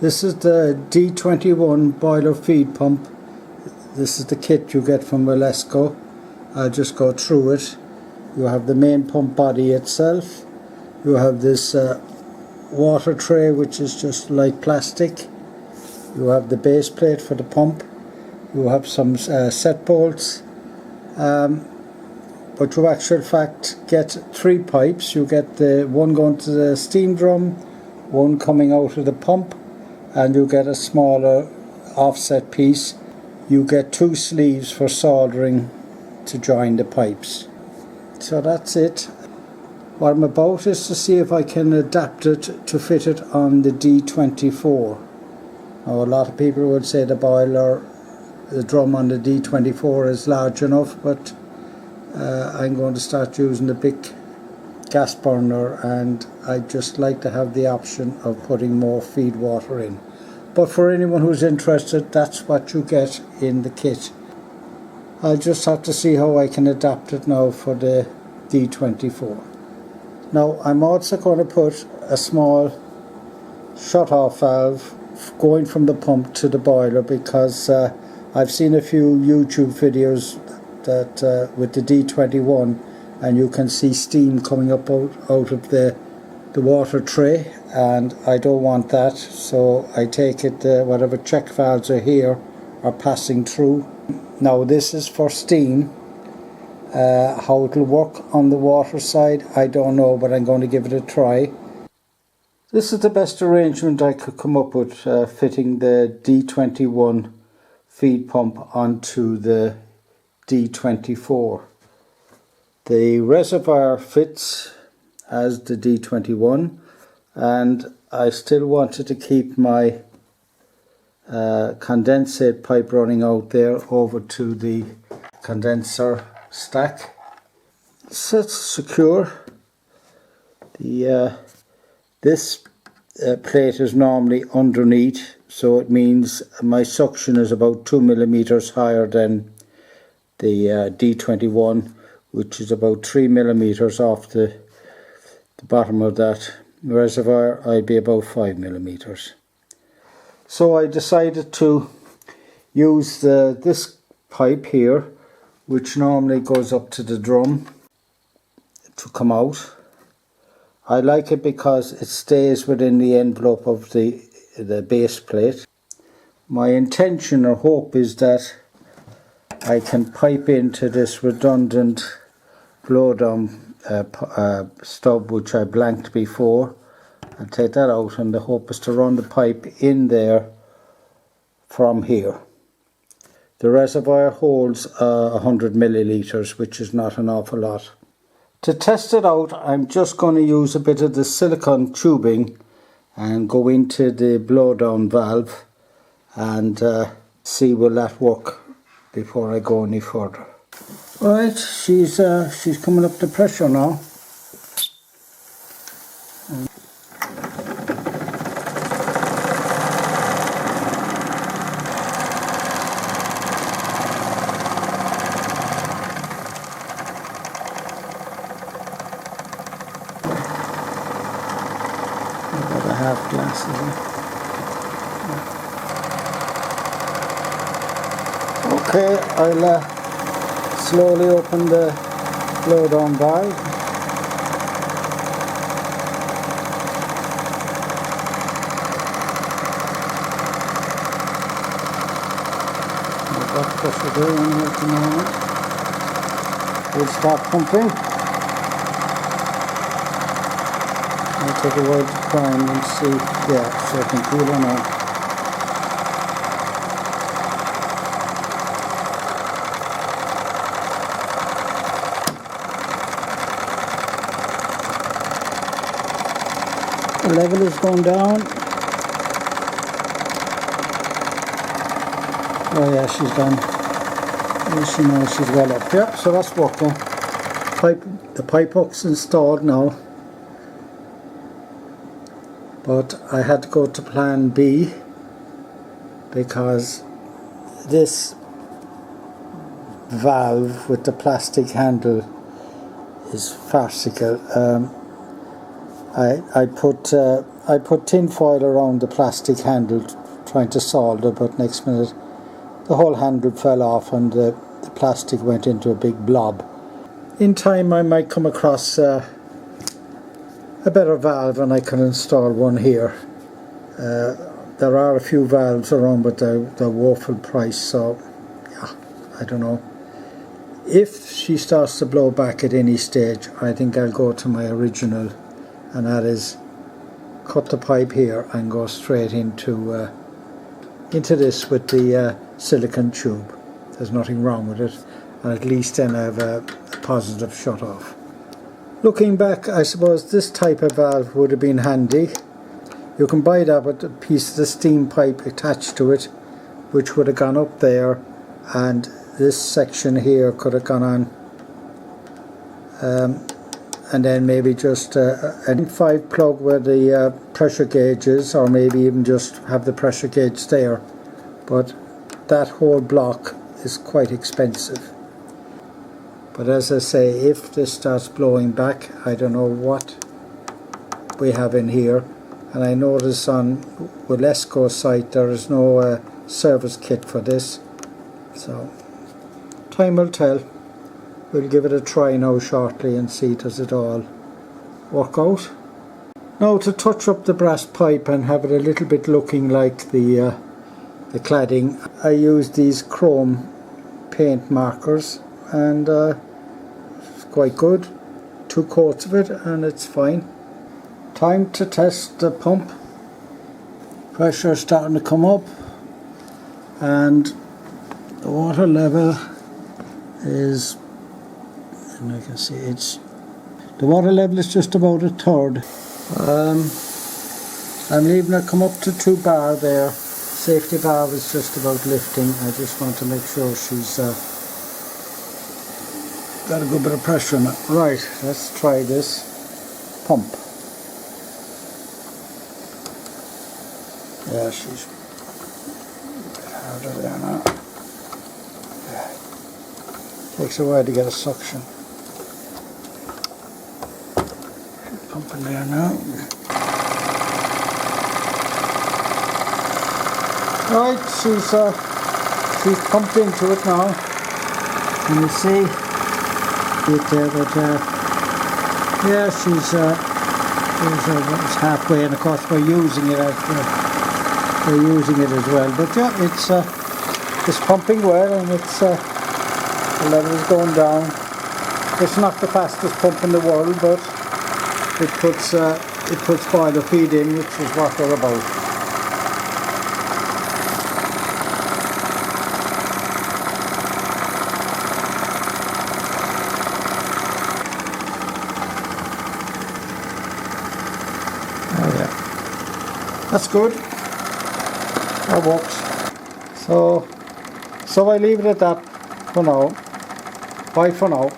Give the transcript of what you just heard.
This is the D21 boiler feed pump. This is the kit you get from Wilesco. I'll just go through it. You have the main pump body itself. You have this water tray, which is just light plastic. You have the base plate for the pump. You have some set bolts. But you actually, in fact, get 3 pipes. You get the one going to the steam drum, one coming out of the pump, and you get a smaller offset piece. You get 2 sleeves for soldering to join the pipes. So that's it. What I'm about is to see if I can adapt it to fit it on the D24. Now, a lot of people would say the drum on the D24 is large enough, but I'm going to start using the big gas burner, and I'd just like to have the option of putting more feed water in. But for anyone who's interested, that's what you get in the kit. I'll just have to see how I can adapt it now for the D24. Now, I'm also going to put a small shut-off valve going from the pump to the boiler, because I've seen a few YouTube videos that with the D21, and you can see steam coming up out of the water tray, and I don't want that, so I take it whatever check valves are here are passing through. Now, this is for steam. How it will work on the water side, I don't know, but I'm going to give it a try. This is the best arrangement I could come up with, fitting the D21 feed pump onto the D24. The reservoir fits as the D21, and I still wanted to keep my condensate pipe running out there over to the condenser stack. So it's secure. This plate is normally underneath, so it means my suction is about 2 millimeters higher than the D21, which is about 3 millimeters off the bottom of that reservoir. I'd be about 5 millimeters. So I decided to use this pipe here, which normally goes up to the drum, to come out. I like it because it stays within the envelope of the base plate. My intention or hope is that I can pipe into this redundant blow-down stub, which I blanked before, and take that out, and the hope is to run the pipe in there from here. The reservoir holds 100 millilitres, which is not an awful lot. To test it out, I'm just going to use a bit of the silicone tubing and go into the blow-down valve and see will that work before I go any further. Right, she's coming up to pressure now. About a half glass, is it? Okay, I'll slowly open the blow-down valve. I've got pressure there on here at the moment. We'll start pumping. I'll take a while to prime and see, yeah, so I can cool on out. The level is going down. Oh yeah, she's done. She knows she's well up. Yeah, so that's working. The pipe hook's installed now. But I had to go to plan B because this valve with the plastic handle is farcical. I put tin foil around the plastic handle trying to solder it, but next minute the whole handle fell off and the plastic went into a big blob. In time I might come across a better valve and I can install one here. There are a few valves around, but they're woeful price, so yeah, I don't know. If she starts to blow back at any stage, I think I'll go to my original, and that is cut the pipe here and go straight into this with the silicone tube. There's nothing wrong with it, and at least then I have a positive shut off. Looking back, I suppose this type of valve would have been handy. You can buy that with a piece of the steam pipe attached to it, which would have gone up there, and this section here could have gone on, and then maybe just a 5 plug where the pressure gauge is, or maybe even just have the pressure gauge there. But that whole block is quite expensive. But as I say, if this starts blowing back, I don't know what we have in here. And I notice on Wilesco site there is no service kit for this, so time will tell. We'll give it a try now shortly and see does it all work out. Now to touch up the brass pipe and have it a little bit looking like the cladding, I use these chrome paint markers, and it's quite good. 2 coats of it and it's fine. Time to test the pump. Pressure starting to come up, and the water level is, and I can see the water level is just about a third. I'm leaving it come up to 2 bar there. Safety valve is just about lifting. I just want to make sure she's got a good bit of pressure on it. Right, let's try this pump. Yeah, she's a bit harder there now. Yeah. Takes a while to get a suction. Pumping there now. Right, she's pumped into it now. Can you see it there? But yeah, she's halfway, and of course we're using it as well. But yeah, it's pumping well, and the level is going down. It's not the fastest pump in the world, but it puts boiler feed in, which is what they're about. Oh yeah, that's good. That works. So I leave it at that for now. Bye for now.